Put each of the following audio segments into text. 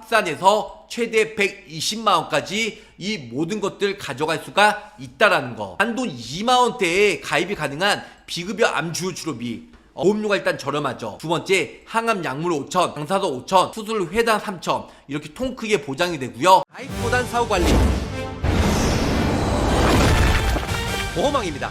확산해서 최대 120만원까지 이 모든 것들 가져갈 수가 있다라는 거. 한돈 2만원대에 가입이 가능한 비급여 암 주요 치료비, 보험료가 일단 저렴하죠. 두 번째, 항암 약물 5천, 방사선 5천, 수술 회당 3천, 이렇게 통 크게 보장이 되고요. 가입보단 사후 관리 보험왕입니다.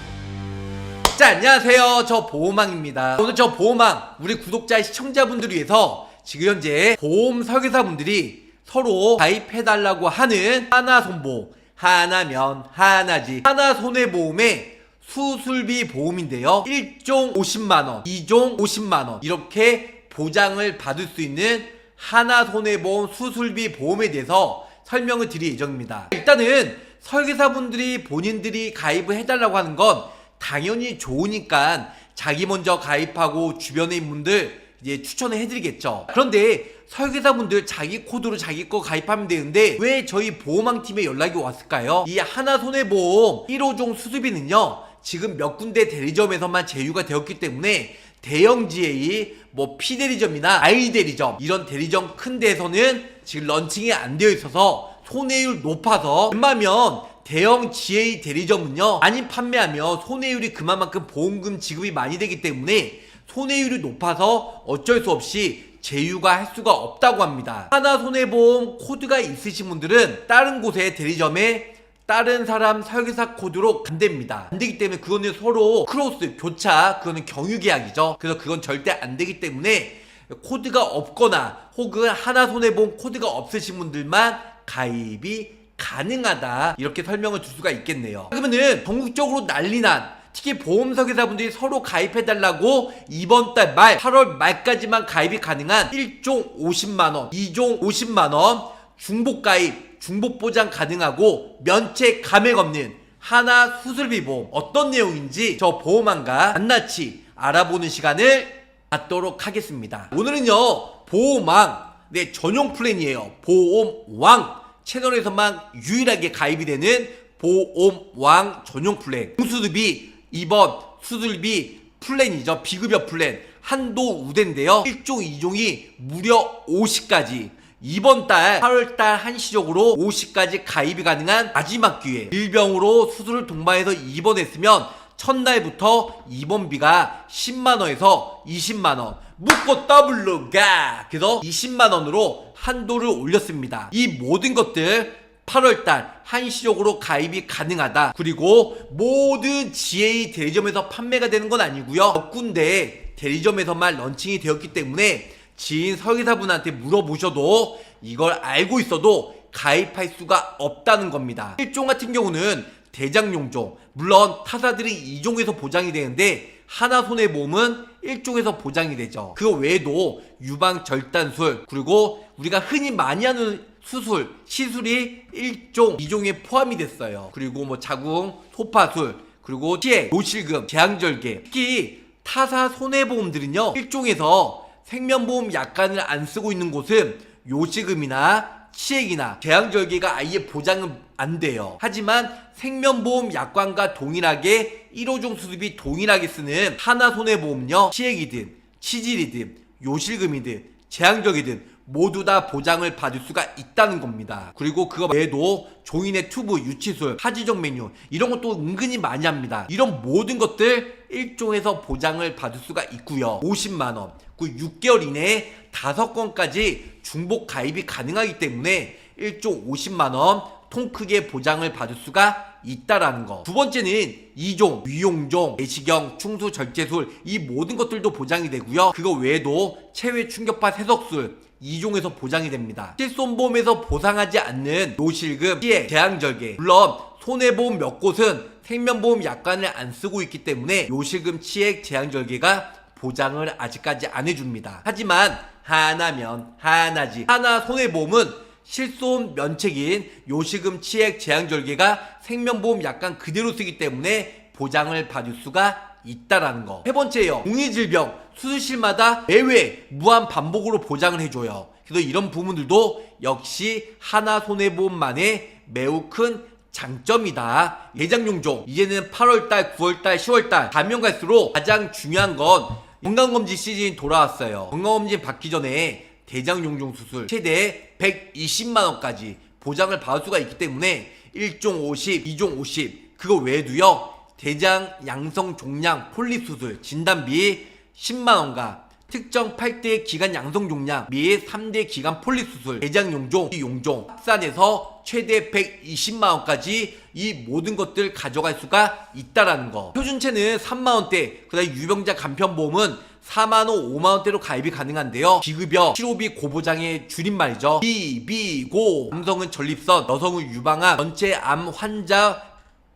자, 안녕하세요. 저 보험왕입니다. 오늘 저 보험왕 우리 구독자 시청자분들을 위해서 지금 현재 보험 설계사분들이 서로 가입해달라고 하는 하나손보, 하나면 하나지, 하나손해보험의 수술비 보험인데요. 1종 50만원, 2종 50만원 이렇게 보장을 받을 수 있는 하나손해보험 수술비 보험에 대해서 설명을 드릴 예정입니다. 일단은 설계사분들이 본인들이 가입을 해달라고 하는 건 당연히 좋으니까 자기 먼저 가입하고 주변에 있는 분들 이제 추천을 해드리겠죠. 그런데 설계사분들 자기 코드로 자기 거 가입하면 되는데 왜 저희 보험왕팀에 연락이 왔을까요? 이 하나손해보험 1호종 수술비는요, 지금 몇 군데 대리점에서만 제휴가 되었기 때문에 대형 GA, P대리점이나 I대리점 이런 대리점 큰 데에서는 지금 런칭이 안 되어 있어서 손해율 높아서, 웬만하면 대형 GA 대리점은요 많이 판매하면 손해율이 그만큼 보험금 지급이 많이 되기 때문에 손해율이 높아서 어쩔 수 없이 제휴가 할 수가 없다고 합니다. 하나손해보험 코드가 있으신 분들은 다른 곳의 대리점에 다른 사람 설계사 코드로 안 됩니다. 안 되기 때문에 그거는 서로 크로스, 교차, 그거는 경유계약이죠. 그래서 그건 절대 안 되기 때문에 코드가 없거나 혹은 하나손해보험 코드가 없으신 분들만 가입이 가능하다, 이렇게 설명을 줄 수가 있겠네요. 그러면은 전국적으로 난리난, 특히 보험 설계사분들이 서로 가입해달라고 이번 달 말 8월 말까지만 가입이 가능한 1종 50만원, 2종 50만원 중복가입, 중복보장 가능하고 면책 감액 없는 하나 수술비 보험, 어떤 내용인지 저 보험왕과 낱낱이 알아보는 시간을 갖도록 하겠습니다. 오늘은요 보험왕 전용 플랜이에요. 보험왕 채널에서만 유일하게 가입이 되는 보험왕 전용 플랜, 수술비 입원 수술비 플랜이죠. 비급여 플랜 한도 우대인데요. 1종 2종이 무려 50까지, 이번 달 8월달 한시적으로 50까지 가입이 가능한 마지막 기회. 질병으로 수술을 동반해서 입원했으면 첫날부터 입원비가 10만원에서 20만원 묶고 더블로 가! 그래서 20만원으로 한도를 올렸습니다. 이 모든 것들 8월달 한시적으로 가입이 가능하다. 그리고 모든 GA 대리점에서 판매가 되는 건 아니고요, 몇 군데 대리점에서만 런칭이 되었기 때문에 지인 설계사분한테 물어보셔도 이걸 알고 있어도 가입할 수가 없다는 겁니다. 1종 같은 경우는 대장용종, 물론 타사들이 2종에서 보장이 되는데 하나손해보험은 1종에서 보장이 되죠. 그거 외에도 유방절단술, 그리고 우리가 흔히 많이 하는 수술, 시술이 1종, 2종에 포함이 됐어요. 그리고 자궁, 소파술, 그리고 치액, 요실금, 제왕절개. 특히 타사 손해보험들은요 1종에서 생명보험 약관을 안 쓰고 있는 곳은 요실금이나 치액이나 제왕절개가 아예 보장은 안 돼요. 하지만 생명보험 약관과 동일하게 1호종 수술비 동일하게 쓰는 하나손해보험요, 치액이든 치질이든 요실금이든 제왕절개든 모두 다 보장을 받을 수가 있다는 겁니다. 그리고 그거 외에도 종인의 튜브, 유치술, 하지정 메뉴 이런 것도 은근히 많이 합니다. 이런 모든 것들 1종에서 보장을 받을 수가 있고요. 50만원, 그 6개월 이내에 5건까지 중복 가입이 가능하기 때문에 1종 50만원 통 크게 보장을 받을 수가 있다라는 거. 두 번째는 2종, 위용종, 내시경, 충수, 절제술 이 모든 것들도 보장이 되고요. 그거 외에도 체외 충격파 세석술 2종에서 보장이 됩니다. 실손보험에서 보상하지 않는 요실금, 치액, 제왕절개, 물론 손해보험 몇 곳은 생명보험 약관을 안 쓰고 있기 때문에 요실금, 치액, 제왕절개가 보장을 아직까지 안 해줍니다. 하지만 하나면 하나지, 하나손해보험은 실손 면책인 요실금, 치액, 제왕절개가 생명보험 약관 그대로 쓰기 때문에 보장을 받을 수가 있다라는 거. 세 번째요, 공의질병 수술실마다 매회 무한 반복으로 보장을 해줘요. 그래서 이런 부분들도 역시 하나손해보험만의 매우 큰 장점이다. 예장용종, 이제는 8월달, 9월달, 10월달 가면 갈수록 가장 중요한 건 건강검진 시즌이 돌아왔어요. 건강검진 받기 전에 대장용종 수술 최대 120만원까지 보장을 받을 수가 있기 때문에 1종 50, 2종 50 그거 외에도요 대장 양성 종양 폴립 수술 진단비 10만원과 특정 8대 기관 양성 종양 및 3대 기관 폴립 수술 대장 용종 합산해서 최대 120만원까지 이 모든 것들 가져갈 수가 있다라는 거. 표준체는 3만원대, 그 다음에 유병자 간편보험은 4만원, 5만원대로 가입이 가능한데요. 비급여, 치료비 고보장의 줄임말이죠. 비고 남성은 전립선, 여성은 유방암, 전체 암 환자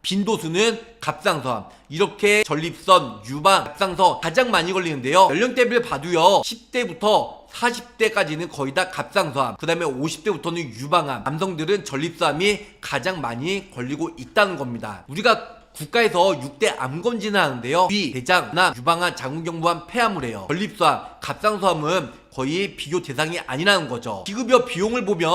빈도수는 갑상선, 이렇게 전립선, 유방, 갑상선 가장 많이 걸리는데요. 연령대별 봐도요 10대부터 40대까지는 거의 다 갑상선암, 그 다음에 50대부터는 유방암, 남성들은 전립선암이 가장 많이 걸리고 있다는 겁니다. 우리가 국가에서 6대 암검진을 하는데요, 위, 대장, 나, 유방암, 자궁경부암, 폐암을 해요. 전립선암, 갑상선암은 거의 비교 대상이 아니라는 거죠. 비급여 비용을 보면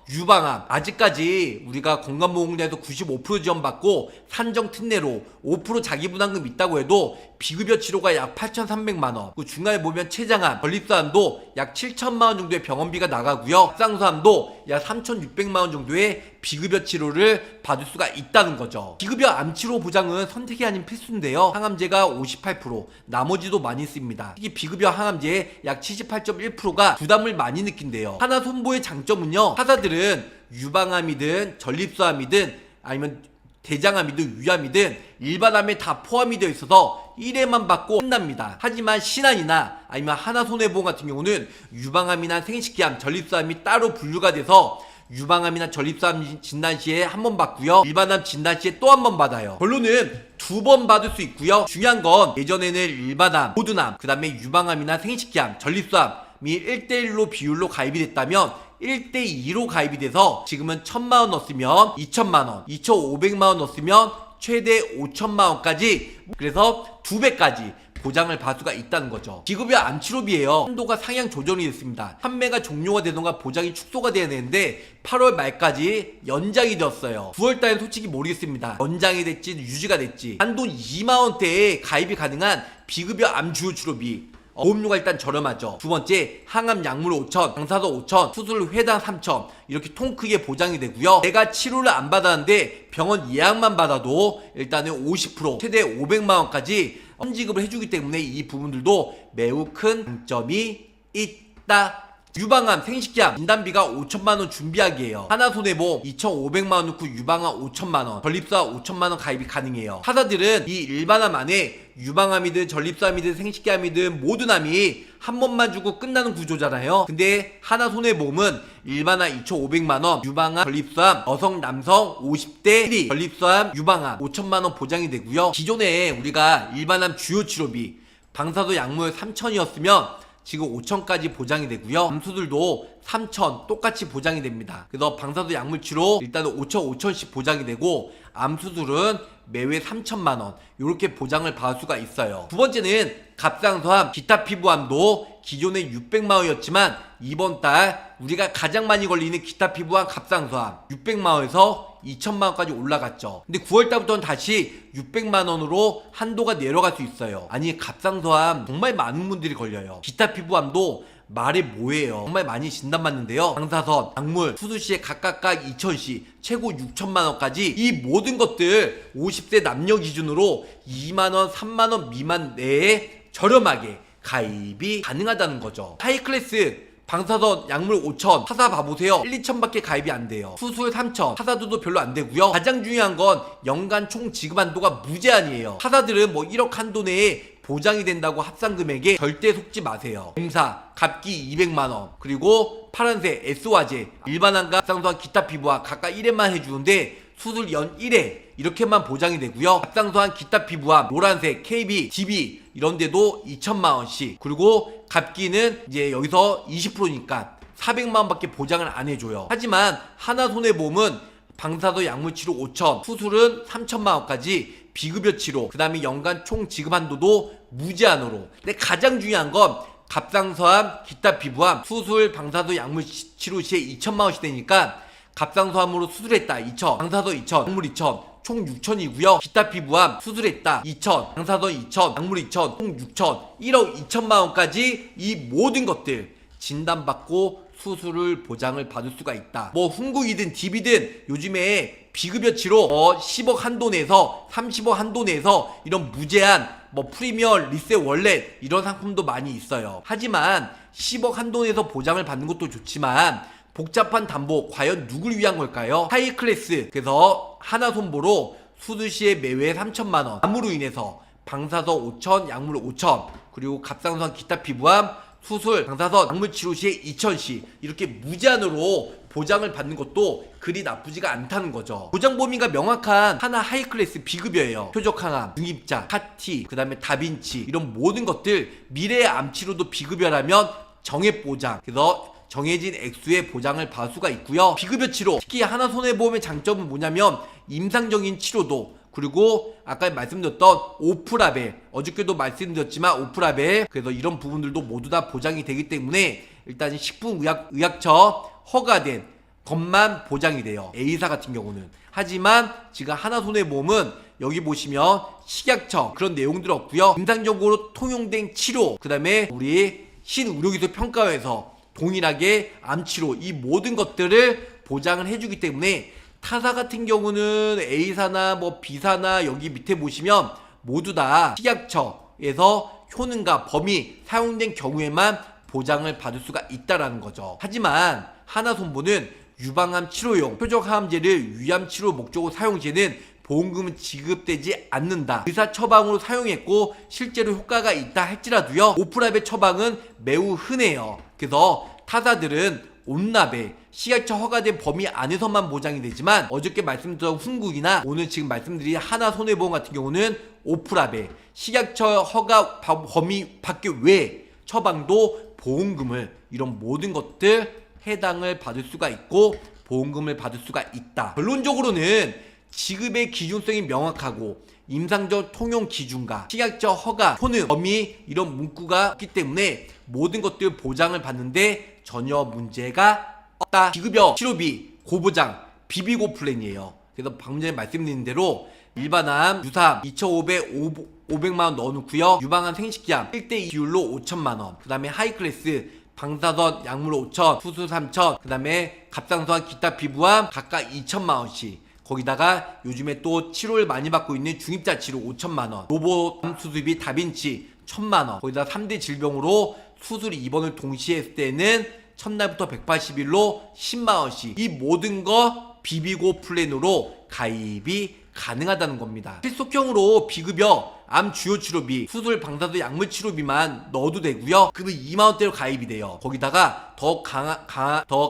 유방암 아직까지 우리가 건강보험공단에서 95% 지원받고 산정 특례로 5% 자기부담금 있다고 해도 비급여 치료가 약 8,300만원, 그 중간에 보면 췌장암, 전립선암도 약 7천만원 정도의 병원비가 나가고요, 갑상선암도 약 3,600만원 정도의 비급여 치료를 받을 수가 있다는 거죠. 비급여 암치료 보장은 선택이 아닌 필수인데요, 항암제가 58%, 나머지도 많이 씁니다. 특히 비급여 항암제의 약 78.1%가 부담을 많이 느낀대요. 하나 손보의 장점은요, 하사들은 유방암이든 전립선암이든 아니면 대장암이든 위암이든 일반암에 다 포함이 되어 있어서 1회만 받고 끝납니다. 하지만 신한이나 아니면 하나손해보험 같은 경우는 유방암이나 생식기암, 전립선암이 따로 분류가 돼서 유방암이나 전립선암 진단 시에 한 번 받고요, 일반암 진단 시에 또 한 번 받아요. 결론은 2번 받을 수 있고요. 중요한 건 예전에는 일반암, 모든암, 그 다음에 유방암이나 생식기암, 전립선암이 1대1로 비율로 가입이 됐다면 1대2로 가입이 돼서 지금은 1,000만원 넣었으면 2,000만원, 2,500만원 넣었으면 최대 5,000만원까지, 그래서 2배까지 보장을 받을 수가 있다는 거죠. 비급여 암치료비에요, 한도가 상향 조정이 됐습니다. 판매가 종료가 되던가 보장이 축소가 돼야 되는데 8월 말까지 연장이 되었어요. 9월달엔 솔직히 모르겠습니다, 연장이 됐지 유지가 됐지. 한도 2만원대에 가입이 가능한 비급여 암 주요 치료비, 보험료가 일단 저렴하죠. 두 번째, 항암 약물 5천, 방사선 5천, 수술 회당 3천, 이렇게 통 크게 보장이 되고요. 내가 치료를 안 받았는데 병원 예약만 받아도 일단은 50%, 최대 500만원까지 지급을 해주기 때문에 이 부분들도 매우 큰 장점이 있다. 유방암, 생식기암 진단비가 5천만원 준비하기예요. 하나손해보험 2,500만원 넣고 유방암 5천만원, 전립선암 5천만원 가입이 가능해요. 하사들은 이 일반암 안에 유방암이든 전립선암이든 생식기암이든 모든 암이 한 번만 주고 끝나는 구조잖아요. 근데 하나손해보험은 일반암 2,500만원, 유방암, 전립선암, 여성, 남성 50대 1위, 전립선암, 유방암 5천만원 보장이 되고요. 기존에 우리가 일반암 주요 치료비 방사선 약물 3천이었으면 지금 5천까지 보장이 되고요. 암수들도 3천 똑같이 보장이 됩니다. 그래서 방사선 약물 치료 일단은 5천씩 보장이 되고, 암수술은 매회 3천만원 이렇게 보장을 받을 수가 있어요. 두 번째는 갑상선암, 기타 피부암도 기존에 600만원이었지만 이번 달 우리가 가장 많이 걸리는 기타 피부암 갑상선암 600만원에서 2천만원까지 올라갔죠. 근데 9월달부터는 다시 600만원으로 한도가 내려갈 수 있어요. 아니, 갑상선암 정말 많은 분들이 걸려요. 기타 피부암도 말이 뭐예요. 정말 많이 진단받는데요, 방사선, 약물, 수술 시에 각각 2천씩, 최고 6천만원까지 이 모든 것들 50세 남녀 기준으로 2만원, 3만원 미만 내에 저렴하게 가입이 가능하다는 거죠. 하이클래스 방사선 약물 5천, 하사 봐보세요. 1, 2천밖에 가입이 안 돼요. 수술 3천, 하사도 별로 안 되고요. 가장 중요한 건 연간 총 지급 한도가 무제한이에요. 하사들은 뭐 1억 한도 내에 보장이 된다고 합산 금액에 절대 속지 마세요. 검사, 갑기 200만원, 그리고 파란색 S화제, 일반암과 갑상선암, 기타 피부암 각각 1회만 해주는데 수술 연 1회 이렇게만 보장이 되고요. 갑상선암, 기타 피부암, 노란색, KB, DB 이런데도 2천만원씩, 그리고 갑기는 이제 여기서 20%니까 400만원밖에 보장을 안 해줘요. 하지만 하나손해보험은 방사선 약물 치료 5천, 수술은 3천만원까지 비급여 치료, 그 다음에 연간 총 지급 한도도 무제한으로. 근데 가장 중요한 건 갑상선암, 기타 피부암, 수술, 방사선 약물 치료 시에 2천만원씩 되니까 갑상선암으로 수술했다 2천, 방사선 2천, 약물 2천, 총 6천이고요. 기타 피부암 수술했다 2천, 방사선 2천, 약물 2천, 총 6천, 1억 2천만원까지 이 모든 것들 진단받고 수술을 보장을 받을 수가 있다. 뭐 훈국이든 DB든 요즘에 비급여치로 10억 한도 내에서 30억 한도 내에서 이런 무제한 뭐 프리미어 리셋 월렛 이런 상품도 많이 있어요. 하지만 10억 한도 내에서 보장을 받는 것도 좋지만 복잡한 담보 과연 누굴 위한 걸까요? 하이 클래스, 그래서 하나손보로 수술 시에 매회 3천만원, 암으로 인해서 방사선 5천, 약물 5천, 그리고 갑상선 기타 피부암 수술, 방사선, 약물 치료 시에 2천씩 이렇게 무제한으로 보장을 받는 것도 그리 나쁘지가 않다는 거죠. 보장 범위가 명확한 하나 하이클래스 비급여예요. 표적항암, 중입자, 카티, 그 다음에 다빈치 이런 모든 것들 미래의 암치료도 비급여라면 정액 보장, 그래서 정해진 액수의 보장을 받을 수가 있고요. 비급여 치료, 특히 하나손해보험의 장점은 뭐냐면 임상적인 치료도, 그리고 아까 말씀드렸던 오프라벨, 어저께도 말씀드렸지만 오프라벨, 그래서 이런 부분들도 모두 다 보장이 되기 때문에 일단 식품의약처 허가된 것만 보장이 돼요. A사 같은 경우는. 하지만 지금 하나손해보험은 여기 보시면 식약처 그런 내용들 없고요. 임상적으로 통용된 치료, 그 다음에 우리 신의료기술 평가회에서 동일하게 암치료 이 모든 것들을 보장을 해주기 때문에 타사 같은 경우는 A사나 뭐 B사나 여기 밑에 보시면 모두 다 식약처에서 효능과 범위 사용된 경우에만 보장을 받을 수가 있다라는 거죠. 하지만 하나손보는 유방암 치료용 표적항암제를 위암 치료 목적으로 사용 시에는 보험금은 지급되지 않는다. 의사 처방으로 사용했고 실제로 효과가 있다 할지라도요. 오프라벨 처방은 매우 흔해요. 그래서 타사들은 온라벨 식약처 허가된 범위 안에서만 보장이 되지만 어저께 말씀드린 훈국이나 오늘 지금 말씀드린 하나손해보험 같은 경우는 오프라벨 식약처 허가 범위 밖에 외 처방도 보험금을 이런 모든 것들 해당을 받을 수가 있고 보험금을 받을 수가 있다. 결론적으로는 지급의 기준성이 명확하고 임상적 통용 기준과 식약처 허가, 효능, 범위 이런 문구가 있기 때문에 모든 것들 보장을 받는데 전혀 문제가 없다. 비급여 치료비 고보장 비비고 플랜이에요. 그래서 방금 전에 말씀드린 대로 일반암 유사암 2,500만원 넣어놓고요. 유방암 생식기암 1대2 비율로 5천만원, 그 다음에 하이클래스 방사선 약물 5천, 수술 3천, 그 다음에 갑상선 기타 피부암 각각 2천만원씩, 거기다가 요즘에 또 치료를 많이 받고 있는 중입자 치료 5천만원, 로봇 수술비 다빈치 1,000만원, 거기다 3대 질병으로 수술 입원을 동시에 했을 때는 첫날부터 180일로 10만원씩 이 모든 거 비비고 플랜으로 가입이 가능하다는 겁니다. 필속형으로 비급여 암 주요 치료비, 수술 방사선 약물 치료비만 넣어도 되고요. 그러면 2만원대로 가입이 돼요. 거기다가 더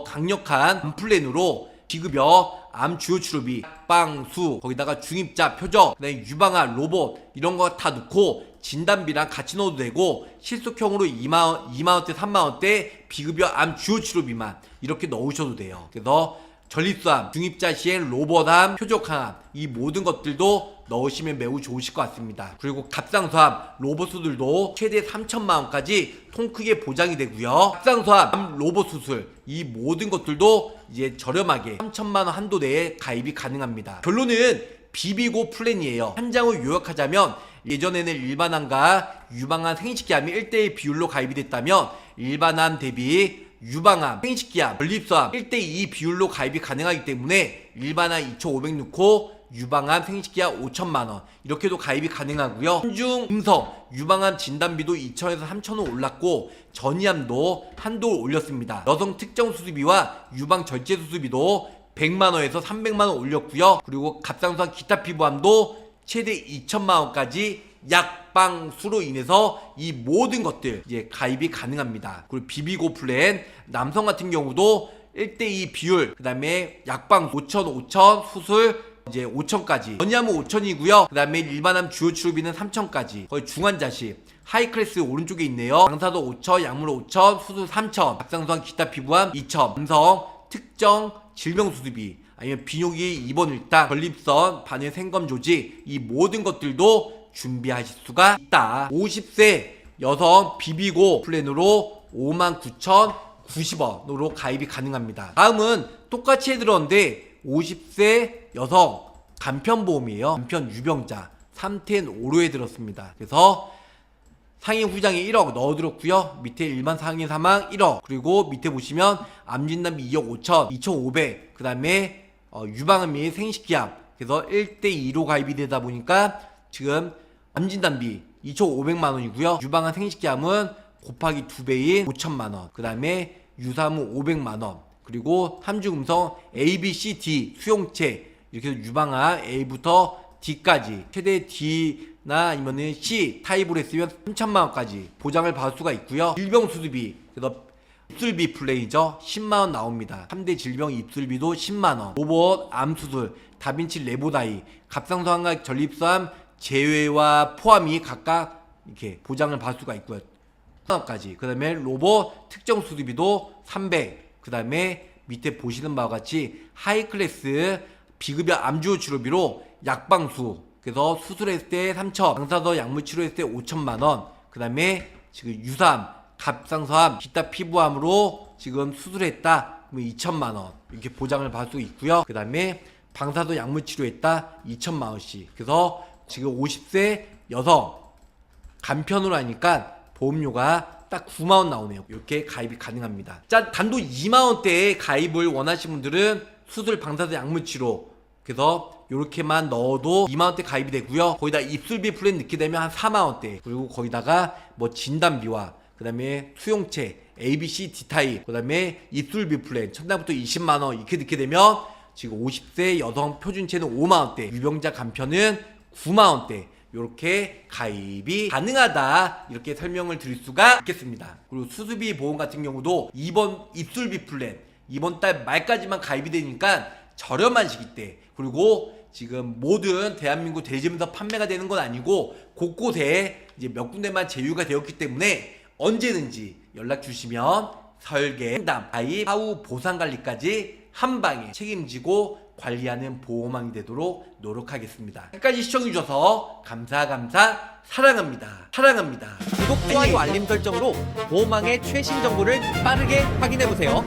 강력한 플랜으로 비급여 암 주요 치료비, 빵수, 거기다가 중입자 표적, 그다음에 유방암 로봇 이런 거 다 넣고 진단비랑 같이 넣어도 되고 실속형으로 2만원대 3만원대 비급여 암 주요 치료비만 이렇게 넣으셔도 돼요. 그래서 전립수암, 중입자 시행 로봇암, 표적항암 이 모든 것들도 넣으시면 매우 좋으실 것 같습니다. 그리고 갑상선암 로봇수술도 최대 3천만원까지 통 크게 보장이 되고요. 갑상선암 로봇 수술 이 모든 것들도 이제 저렴하게 3천만원 한도 내에 가입이 가능합니다. 결론은 비비고 플랜이에요. 한 장을 요약하자면 예전에는 일반암과 유방암 생식기암이 1대1 비율로 가입이 됐다면 일반암 대비 유방암, 생식기암, 전립선암 1대2 비율로 가입이 가능하기 때문에 일반암 2,500 넣고 유방암, 생식기암 5천만원 이렇게도 가입이 가능하고요. 한중 음성 유방암 진단비도 2천에서 3천원 올랐고 전이암도 한도 올렸습니다. 여성 특정 수술비와 유방 절제 수술비도 100만원에서 300만원 올렸고요. 그리고 갑상선 기타 피부암도 최대 2천만원까지 약방수로 인해서 이 모든 것들 이제 가입이 가능합니다. 그리고 비비고 플랜 남성 같은 경우도 1대2 비율, 그 다음에 약방 5천 수술 이제 5천까지, 전이암은 5천이고요. 그 다음에 일반암 주요 치료비는 3천까지, 거의 중환자실 하이클래스 오른쪽에 있네요. 방사도 5천, 약물 5천, 수술 3천, 갑상선 기타 피부암 2천, 남성 특정 질병 수술비 아니면 비뇨기 입원 일당, 전립선, 바늘 생검 조직 이 모든 것들도 준비하실 수가 있다. 50세 여성 비비고 플랜으로 59,090원으로 가입이 가능합니다. 다음은 똑같이 해들었는데 50세 여성 간편보험이에요. 간편 유병자 3텐 5로에 들었습니다. 그래서 상해 후장에 1억 넣어드렸고요. 밑에 일반 상해 사망 1억, 그리고 밑에 보시면 암진단비 2억 5천, 2,500, 그 다음에 유방암 및 생식기암, 그래서 1대2로 가입이 되다 보니까 지금 암진단비 2,500만원이고요. 유방암 생식기암은 곱하기 2배인 5천만원, 그 다음에 유사암은 500만원, 그리고 함주금성 A, B, C, D 수용체, 이렇게 해서 유방암 A부터 D까지 최대 D나 아니면은 C 타입으로 했으면 3천만원까지 보장을 받을 수가 있고요. 질병 수술비, 그래서 입술비 플레이죠. 10만원 나옵니다. 3대 질병 입술비도 10만원. 로봇 암수술, 다빈치 레보다이, 갑상선 환각 전립선 제외와 포함이 각각 이렇게 보장을 받을 수가 있고요. 까지. 그 다음에 로봇 특정 수술비도 300. 그 다음에 밑에 보시는 바와 같이 하이클래스 비급여 암주 치료비로 약방수, 그래서 수술했을 때 3천, 방사선 약물 치료했을 때 5천만원, 그 다음에 지금 유사암, 갑상선암, 기타 피부암으로 지금 수술했다 그러면 2천만원 이렇게 보장을 받을 수 있고요. 그 다음에 방사선 약물 치료했다 2천만원씩. 그래서 지금 50세 여성 간편으로 하니까 보험료가 딱 9만원 나오네요. 이렇게 가입이 가능합니다. 자, 단돈 2만원대에 가입을 원하시는 분들은 수술, 방사선 약물 치료, 그래서 요렇게만 넣어도 2만원대 가입이 되고요. 거기다 입술비 플랜 넣게 되면 한 4만원대, 그리고 거기다가 뭐 진단비와 그 다음에 수용체 ABC D타입, 그 다음에 입술비 플랜 첫날부터 20만원 이렇게 넣게 되면 지금 50세 여성 표준체는 5만원대, 유병자 간편은 9만원대 요렇게 가입이 가능하다, 이렇게 설명을 드릴 수가 있겠습니다. 그리고 수술비 보험 같은 경우도 이번 입술비 플랜 이번 달 말까지만 가입이 되니까 저렴한 시기 때, 그리고 지금 모든 대한민국 대리점에서 판매가 되는 건 아니고 곳곳에 이제 몇 군데만 제휴가 되었기 때문에 언제든지 연락 주시면 설계, 상담, 가입, 사후 보상 관리까지 한 방에 책임지고 관리하는 보험왕이 되도록 노력하겠습니다. 끝까지 시청해주셔서 사랑합니다. 구독, 좋아요, 알림 설정으로 보험왕의 최신 정보를 빠르게 확인해보세요.